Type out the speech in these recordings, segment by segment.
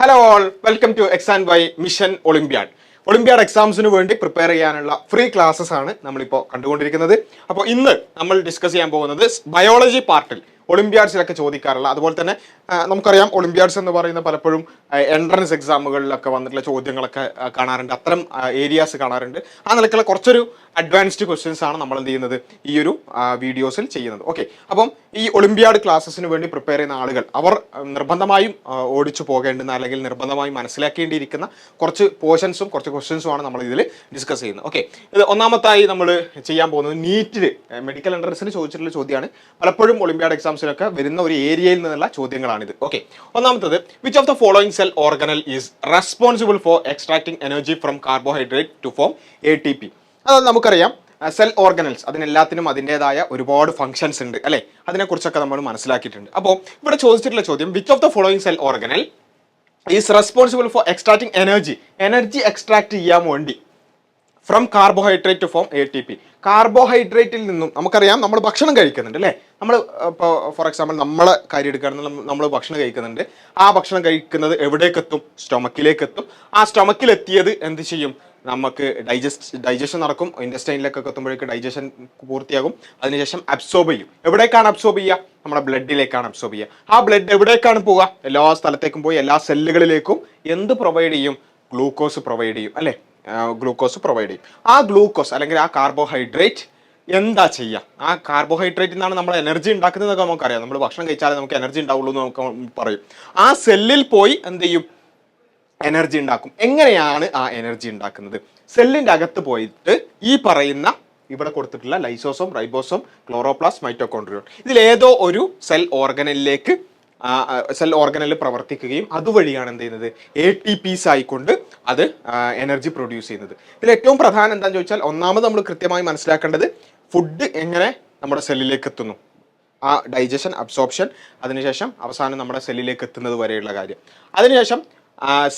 Hello all, welcome to exam by mission olympiad. Olympiad എക്സാംസിന് വേണ്ടി prepare ചെയ്യാനുള്ള free classes ആണ് നമ്മളിപ്പോൾ കണ്ടുകൊണ്ടിരിക്കുന്നത്. അപ്പോൾ ഇന്ന് നമ്മൾ ഡിസ്കസ് ചെയ്യാൻ പോകുന്നത് ബയോളജി പാർട്ടിൽ ഒളിമ്പ്യാഡ്സിലൊക്കെ ചോദിക്കാറുള്ള, അതുപോലെ തന്നെ നമുക്കറിയാം ഒളിമ്പ്യാഡ്സ് എന്ന് പറയുന്ന പലപ്പോഴും എൻട്രൻസ് എക്സാമുകളിലൊക്കെ വന്നിട്ടുള്ള ചോദ്യങ്ങളൊക്കെ കാണാറുണ്ട്, അത്തരം ഏരിയാസ് കാണാറുണ്ട്. ആ നിലക്കുള്ള കുറച്ചൊരു അഡ്വാൻസ്ഡ് ക്വസ്റ്റ്യൻസ് ആണ് നമ്മൾ എന്ത് ചെയ്യുന്നത് ഈ ഒരു വീഡിയോസിൽ ചെയ്യുന്നത്. ഓക്കെ, അപ്പം ഈ ഒളിമ്പ്യാഡ് ക്ലാസ്സസിന് വേണ്ടി പ്രിപ്പയർ ചെയ്യുന്ന ആളുകൾ അവർ നിർബന്ധമായും ഓടിച്ചു പോകേണ്ടുന്ന അല്ലെങ്കിൽ നിർബന്ധമായും മനസ്സിലാക്കേണ്ടിയിരിക്കുന്ന കുറച്ച് പോർഷൻസും കുറച്ച് ക്വസ്റ്റ്യൻസും ആണ് നമ്മൾ ഇതിൽ ഡിസ്കസ് ചെയ്യുന്നത്. ഓക്കെ, ഇത് ഒന്നാമത്തായി നമ്മൾ ചെയ്യാൻ പോകുന്നത് നീറ്റിൽ മെഡിക്കൽ എൻട്രൻസിന് ചോദിച്ചിട്ടുള്ള ചോദ്യമാണ്. പലപ്പോഴും ഒളിമ്പ്യാഡ് എക്സാംസിലൊക്കെ വരുന്ന ഒരു ഏരിയയിൽ നിന്നുള്ള ചോദ്യങ്ങളാണിത്. ഓക്കെ, ഒന്നാമത്തത്, which of the following cell organelle is responsible for extracting energy from carbohydrate to form ATP? അത് നമുക്കറിയാം, സെൽ ഓർഗനൽസ് അതിനെല്ലാത്തിനും അതിൻ്റെതായ ഒരുപാട് ഫംഗ്ഷൻസ് ഉണ്ട് അല്ലേ, അതിനെക്കുറിച്ചൊക്കെ നമ്മൾ മനസ്സിലാക്കിയിട്ടുണ്ട്. അപ്പോൾ ഇവിടെ ചോദിച്ചിട്ടുള്ള ചോദ്യം, which of the following cell organelle is responsible for extracting energy extract ചെയ്യാൻ വേണ്ടി from carbohydrate to form ATP? കാർബോഹൈഡ്രേറ്റിൽ നിന്നും നമുക്കറിയാം നമ്മൾ ഭക്ഷണം കഴിക്കുന്നുണ്ട് അല്ലേ. നമ്മൾ ഇപ്പോൾ ഫോർ എക്സാമ്പിൾ നമ്മളെ കാര്യം എടുക്കുകയാണെങ്കിൽ നമ്മൾ ഭക്ഷണം കഴിക്കുന്നുണ്ട്. ആ ഭക്ഷണം കഴിക്കുന്നത് എവിടേക്ക് എത്തും? സ്റ്റൊമക്കിലേക്ക് എത്തും. ആ സ്റ്റൊമക്കിൽ എത്തിയത് എന്ത് ചെയ്യും? നമുക്ക് ഡൈജഷൻ നടക്കും. ഇൻറ്റസ്റ്റൈനിലേക്കൊക്കെ എത്തുമ്പോഴേക്ക് ഡൈജഷൻ പൂർത്തിയാകും. അതിനുശേഷം അബ്സോർബ് ചെയ്യും. എവിടേക്കാണ് അബ്സോർബ് ചെയ്യുക? നമ്മുടെ ബ്ലഡിലേക്കാണ് അബ്സോർബ് ചെയ്യുക. ആ ബ്ലഡ് എവിടേക്കാണ് പോവുക? എല്ലാ സ്ഥലത്തേക്കും പോയി എല്ലാ സെല്ലുകളിലേക്കും എന്ത് പ്രൊവൈഡ് ചെയ്യും? ഗ്ലൂക്കോസ് പ്രൊവൈഡ് ചെയ്യും അല്ലേ. ഗ്ലൂക്കോസ് പ്രൊവൈഡ് ചെയ്യും. ആ ഗ്ലൂക്കോസ് അല്ലെങ്കിൽ ആ കാർബോഹൈഡ്രേറ്റ് എന്താ ചെയ്യുക? ആ കാർബോഹൈഡ്രേറ്റിൽ നിന്നാണ് നമ്മൾ എനർജി ഉണ്ടാക്കുന്നതൊക്കെ നമുക്കറിയാം. നമ്മൾ ഭക്ഷണം കഴിച്ചാലേ നമുക്ക് എനർജി ഉണ്ടാവുള്ളൂ എന്ന് നമുക്ക് പറയും. ആ സെല്ലിൽ പോയി എന്ത് ചെയ്യും? എനർജി ഉണ്ടാക്കും. എങ്ങനെയാണ് ആ എനർജി ഉണ്ടാക്കുന്നത്? സെല്ലിൻ്റെ അകത്ത് പോയിട്ട് ഈ പറയുന്ന ഇവിടെ കൊടുത്തിട്ടുള്ള ലൈസോസോം, റൈബോസോം, ക്ലോറോപ്ലാസ്റ്റ്, മൈറ്റോകോൺഡ്രിയോൺ, ഇതിലേതോ ഒരു സെൽ ഓർഗനലിൽ പ്രവർത്തിക്കുകയും അതുവഴിയാണ് എന്ത് ചെയ്യുന്നത്? ATPs ആയിക്കൊണ്ട് അത് എനർജി പ്രൊഡ്യൂസ് ചെയ്യുന്നത്. ഇതിൽ ഏറ്റവും പ്രധാനം എന്താണെന്ന് ചോദിച്ചാൽ, ഒന്നാമത് നമ്മൾ കൃത്യമായി മനസ്സിലാക്കേണ്ടത് ഫുഡ് എങ്ങനെ നമ്മുടെ സെല്ലിലേക്ക് എത്തുന്നു, ആ ഡൈജഷൻ, അബ്സോർപ്ഷൻ, അതിനുശേഷം അവസാനം നമ്മുടെ സെല്ലിലേക്ക് എത്തുന്നത് വരെയുള്ള കാര്യം. അതിനുശേഷം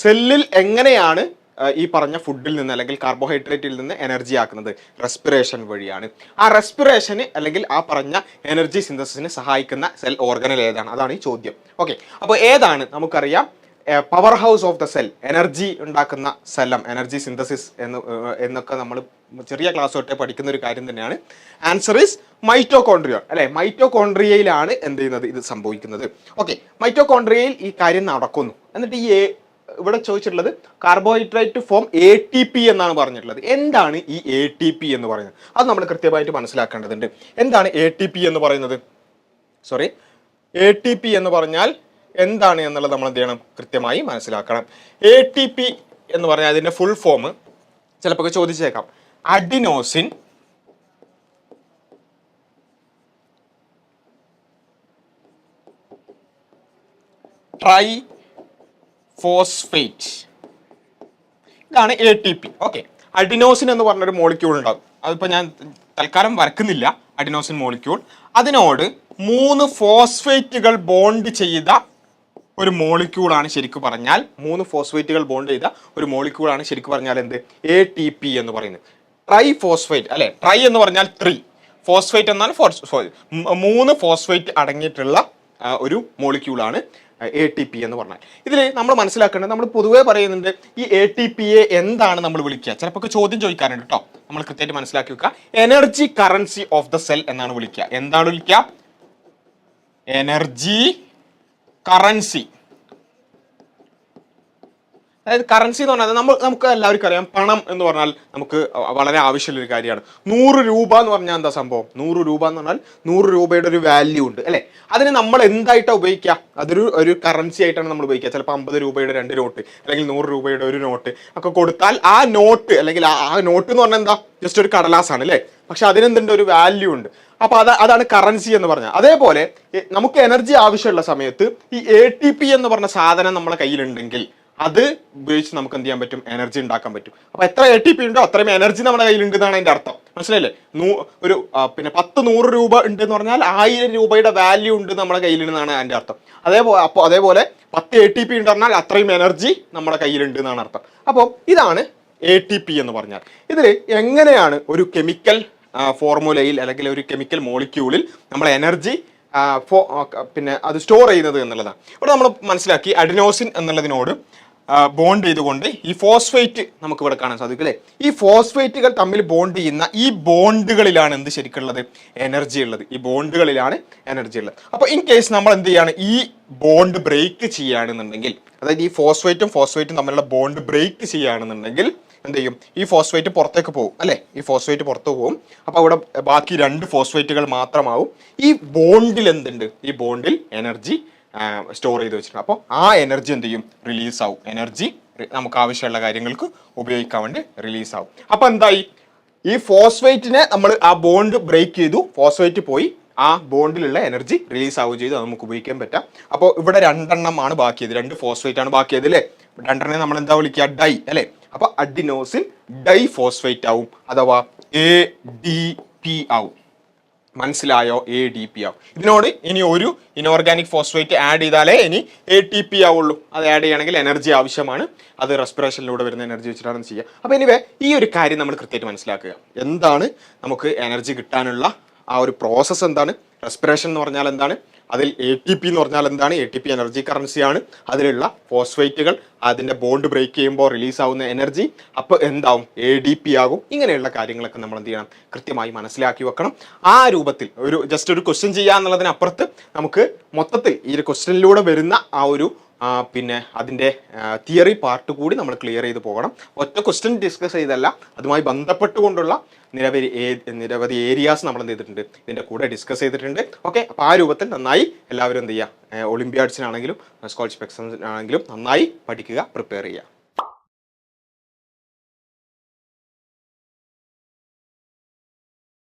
സെല്ലിൽ എങ്ങനെയാണ് ഈ പറഞ്ഞ ഫുഡിൽ നിന്ന് അല്ലെങ്കിൽ കാർബോഹൈഡ്രേറ്റിൽ നിന്ന് എനർജി ആക്കുന്നത്? റെസ്പിറേഷൻ വഴിയാണ്. ആ റെസ്പിറേഷന് അല്ലെങ്കിൽ ആ പറഞ്ഞ എനർജി സിന്തസിസിന് സഹായിക്കുന്ന സെൽ ഓർഗനൽ ഏതാണ്? അതാണ് ഈ ചോദ്യം. ഓക്കെ, അപ്പോൾ ഏതാണ്? നമുക്കറിയാം, power house of the cell, energy ഉണ്ടാക്കുന്ന സെല്ലം, എനർജി സിന്തസിസ് എന്നൊക്കെ നമ്മൾ ചെറിയ ക്ലാസ് തൊട്ടേ പഠിക്കുന്ന ഒരു കാര്യം തന്നെയാണ്. ആൻസർ ഈസ് മൈറ്റോകോൺഡ്രിയോൺ അല്ലെ. മൈറ്റോകോൺഡ്രിയയിലാണ് എന്ത് ചെയ്യുന്നത്? ഇത് സംഭവിക്കുന്നത്. ഓക്കെ, മൈറ്റോകോൺഡ്രിയയിൽ ഈ കാര്യം നടക്കുന്നു. എന്നിട്ട് ഈ ഇവിടെ ചോദിച്ചിട്ടുള്ളത് കാർബോഹൈഡ്രേറ്റ് ഫോം ATP എന്നാണ് പറഞ്ഞിട്ടുള്ളത്. എന്താണ് ഈ ATP എന്ന് പറയുന്നത്? അത് നമ്മൾ കൃത്യമായിട്ട് മനസ്സിലാക്കേണ്ടതുണ്ട്. എന്താണ് ATP എന്ന് പറയുന്നത്? ATP എന്ന് പറഞ്ഞാൽ എന്താണ് എന്നുള്ളത് നമ്മൾ എന്ത് ചെയ്യണം? കൃത്യമായി മനസ്സിലാക്കണം. ATP എന്ന് പറഞ്ഞാൽ അതിൻ്റെ ഫുൾ ഫോം ചിലപ്പോൾ ചോദിച്ചേക്കാം. അഡിനോസിൻ ട്രൈ ഫോസ്ഫേറ്റ്, ഇതാണ് ATP. ഓക്കെ, അഡിനോസിൻ എന്ന് പറഞ്ഞൊരു മോളിക്യൂൾ ഉണ്ടാകും. അതിപ്പോൾ ഞാൻ തൽക്കാലം വരക്കുന്നില്ല. അഡിനോസിൻ മോളിക്യൂൾ, അതിനോട് 3 ഫോസ്ഫേറ്റുകൾ ബോണ്ട് ചെയ്ത ഒരു മോളിക്യൂളാണ് ശരിക്കും പറഞ്ഞാൽ. 3 ഫോസ്ഫേറ്റുകൾ ബോണ്ട് ചെയ്ത ഒരു മോളിക്യൂളാണ് ശരിക്കും പറഞ്ഞാൽ എന്ത്? ATP എന്ന് പറയുന്നത്. ട്രൈ ഫോസ്ഫേറ്റ് അല്ലെ. ട്രൈ എന്ന് പറഞ്ഞാൽ 3, ഫോസ്ഫേറ്റ് എന്നാൽ 3 ഫോസ്ഫേറ്റ് അടങ്ങിയിട്ടുള്ള ഒരു മോളിക്യൂളാണ് ATP എന്ന് പറഞ്ഞാൽ. ഇതിൽ നമ്മൾ മനസ്സിലാക്കേണ്ടത്, നമ്മൾ പൊതുവേ പറയുന്നുണ്ട് ഈ ATPയെ എന്താണ് നമ്മൾ വിളിക്കുക? ചിലപ്പോൾ ചോദ്യം ചോദിക്കാറുണ്ട് കേട്ടോ. നമ്മൾ കൃത്യമായിട്ട് മനസ്സിലാക്കി വെക്കുക. Energy currency of the cell എന്നാണ് വിളിക്കുക. എന്താണ് വിളിക്കുക? Energy currency. അതായത് കറൻസി എന്ന് പറഞ്ഞാൽ നമുക്ക് എല്ലാവർക്കും അറിയാം, പണം എന്ന് പറഞ്ഞാൽ നമുക്ക് വളരെ ആവശ്യമുള്ളൊരു കാര്യമാണ്. 100 രൂപ എന്ന് പറഞ്ഞാൽ എന്താ സംഭവം? 100 രൂപ എന്ന് പറഞ്ഞാൽ 100 രൂപയുടെ ഒരു വാല്യൂ ഉണ്ട് അല്ലേ. അതിന് നമ്മൾ എന്തായിട്ടാണ് ഉപയോഗിക്കുക? അതൊരു കറൻസി ആയിട്ടാണ് നമ്മൾ ഉപയോഗിക്കുക. ചിലപ്പോൾ 50 രൂപയുടെ 2 നോട്ട് അല്ലെങ്കിൽ 100 രൂപയുടെ 1 നോട്ട് ഒക്കെ കൊടുത്താൽ ആ നോട്ട് അല്ലെങ്കിൽ ആ നോട്ട് എന്ന് പറഞ്ഞാൽ എന്താ? ജസ്റ്റ് ഒരു കടലാസാണ് അല്ലേ. പക്ഷെ അതിനെന്തുണ്ട്? ഒരു വാല്യൂ ഉണ്ട്. അപ്പോൾ അതാണ് കറൻസി എന്ന് പറഞ്ഞാൽ. അതേപോലെ നമുക്ക് എനർജി ആവശ്യമുള്ള സമയത്ത് ഈ ATP എന്ന് പറഞ്ഞ സാധനം നമ്മുടെ കയ്യിലുണ്ടെങ്കിൽ അത് ഉപയോഗിച്ച് നമുക്ക് എന്ത് ചെയ്യാൻ പറ്റും? എനർജി ഉണ്ടാക്കാൻ പറ്റും. അപ്പോൾ എത്ര ATP ഉണ്ടോ അത്രയും എനർജി നമ്മുടെ കയ്യിലുണ്ട് എന്നാണ് അതിൻ്റെ അർത്ഥം. മനസ്സിലായില്ലേ? പിന്നെ 10-100 രൂപ ഉണ്ട് എന്ന് പറഞ്ഞാൽ 1000 രൂപയുടെ വാല്യൂ ഉണ്ട് നമ്മുടെ കയ്യിലുണ്ടെന്നാണ് അതിൻ്റെ അർത്ഥം. അതേപോലെ 10 ATP ഉണ്ട് പറഞ്ഞാൽ അത്രയും എനർജി നമ്മുടെ കയ്യിലുണ്ട് എന്നാണ് അർത്ഥം. അപ്പോൾ ഇതാണ് ATP എന്ന് പറഞ്ഞാൽ. ഇതിൽ എങ്ങനെയാണ് ഒരു കെമിക്കൽ ഫോർമുലയിൽ അല്ലെങ്കിൽ ഒരു കെമിക്കൽ മോളിക്യൂളിൽ നമ്മൾ എനർജി പിന്നെ അത് സ്റ്റോർ ചെയ്യുന്നത് എന്നുള്ളതാണ്. ഇവിടെ നമ്മൾ മനസ്സിലാക്കി അഡിനോസിൻ എന്നുള്ളതിനോട് ബോണ്ട് ചെയ്തുകൊണ്ട് ഈ ഫോസ്ഫേറ്റ് നമുക്ക് ഇവിടെ കാണാൻ സാധിക്കും അല്ലേ. ഈ ഫോസ്ഫേറ്റുകൾ തമ്മിൽ ബോണ്ട് ചെയ്യുന്ന ഈ ബോണ്ടുകളിലാണ് എന്ത് ശരിക്കുള്ളത്, എനർജി ഉള്ളത്. ഈ ബോണ്ടുകളിലാണ് എനർജി ഉള്ളത്. അപ്പോൾ ഇൻ കേസ് നമ്മൾ എന്ത് ചെയ്യാണ്, ഈ ബോണ്ട് ബ്രേക്ക് ചെയ്യുകയാണെന്നുണ്ടെങ്കിൽ, അതായത് ഈ ഫോസ്ഫേറ്റും തമ്മിലുള്ള ബോണ്ട് ബ്രേക്ക് ചെയ്യുകയാണെന്നുണ്ടെങ്കിൽ എന്ത് ചെയ്യും, ഈ ഫോസ്ഫേറ്റ് പുറത്തേക്ക് പോകും അല്ലേ. ഈ ഫോസ്ഫേറ്റ് പുറത്തു പോകും. അപ്പോൾ അവിടെ ബാക്കി 2 ഫോസ്ഫേറ്റുകൾ മാത്രമാവും. ഈ ബോണ്ടിൽ എന്തുണ്ട്, ഈ ബോണ്ടിൽ എനർജി സ്റ്റോർ ചെയ്ത് വെച്ചിട്ടുണ്ട്. അപ്പോൾ ആ എനർജി എന്ത് ചെയ്യും, റിലീസ് ആവും. എനർജി നമുക്ക് ആവശ്യമുള്ള കാര്യങ്ങൾക്ക് ഉപയോഗിക്കാൻ വേണ്ടി റിലീസ് ആവും. അപ്പോൾ എന്തായി, ഈ ഫോസ്ഫേറ്റിനെ നമ്മൾ ആ ബോണ്ട് ബ്രേക്ക് ചെയ്തു, ഫോസ്ഫേറ്റ് പോയി, ആ ബോണ്ടിലുള്ള എനർജി റിലീസ് ആവുകയും ചെയ്തു. അത് നമുക്ക് ഉപയോഗിക്കാൻ പറ്റാം. അപ്പോൾ ഇവിടെ 2 എണ്ണമാണ് ബാക്കിയത്, 2 ഫോസ്ഫേറ്റ് ആണ് ബാക്കിയത് അല്ലേ. 2 എണ്ണനെ നമ്മൾ എന്താ വിളിക്കുക, ഡൈ അല്ലേ. അപ്പോൾ അഡിനോസിൻ ഡൈ ഫോസ്ഫേറ്റ് ആവും, അഥവാ ADP ആവും. മനസ്സിലായോ, ADP ആവും. ഇതിനോട് ഇനി ഒരു ഇനോർഗാനിക് ഫോസ്ഫേറ്റ് ആഡ് ചെയ്താലേ ഇനി ATP ആവുള്ളൂ. അത് ആഡ് ചെയ്യുകയാണെങ്കിൽ എനർജി ആവശ്യമാണ്. അത് റെസ്പിറേഷനിലൂടെ വരുന്ന എനർജി വെച്ചിട്ടാണ് ചെയ്യുക. അപ്പോൾ എനിവേ ഈ ഒരു കാര്യം നമ്മൾ കൃത്യമായിട്ട് മനസ്സിലാക്കുക. എന്താണ് നമുക്ക് എനർജി കിട്ടാനുള്ള ആ ഒരു പ്രോസസ്സ് എന്താണ്, റെസ്പിറേഷൻ എന്ന് പറഞ്ഞാൽ എന്താണ്, അതിൽ ATP എന്ന് പറഞ്ഞാൽ എന്താണ്, ATP എനർജി കറൻസിയാണ്. അതിലുള്ള ഫോസ്ഫേറ്റുകൾ അതിൻ്റെ ബോണ്ട് ബ്രേക്ക് ചെയ്യുമ്പോൾ റിലീസ് ആവുന്ന എനർജി അപ്പോൾ എന്താവും, ADP ആകും. ഇങ്ങനെയുള്ള കാര്യങ്ങളൊക്കെ നമ്മൾ എന്ത് ചെയ്യണം, കൃത്യമായി മനസ്സിലാക്കി വെക്കണം. ആ രൂപത്തിൽ ജസ്റ്റ് ഒരു ക്വസ്റ്റ്യൻ ചെയ്യുക എന്നുള്ളതിനപ്പുറത്ത് നമുക്ക് മൊത്തത്തിൽ ഈ ഒരു ക്വസ്റ്റ്യനിലൂടെ വരുന്ന ആ ഒരു പിന്നെ അതിൻ്റെ തിയറി പാർട്ട് കൂടി നമ്മൾ ക്ലിയർ ചെയ്ത് പോകണം. ഒറ്റ ക്വസ്റ്റ്യൻ ഡിസ്കസ് ചെയ്തല്ല, അതുമായി ബന്ധപ്പെട്ടുകൊണ്ടുള്ള നിരവധി ഏരിയാസ് നമ്മൾ എന്ത് ചെയ്തിട്ടുണ്ട്, ഇതിൻ്റെ കൂടെ ഡിസ്കസ് ചെയ്തിട്ടുണ്ട്. ഓക്കെ, അപ്പോൾ ആ രൂപത്തിൽ നന്നായി എല്ലാവരും എന്ത് ചെയ്യുക, ഒളിമ്പ്യാഡ്സിനാണെങ്കിലും സ്കോളർഷിപ്പ് എക്സാംസിനാണെങ്കിലും നന്നായി പഠിക്കുക, പ്രിപ്പയർ ചെയ്യുക.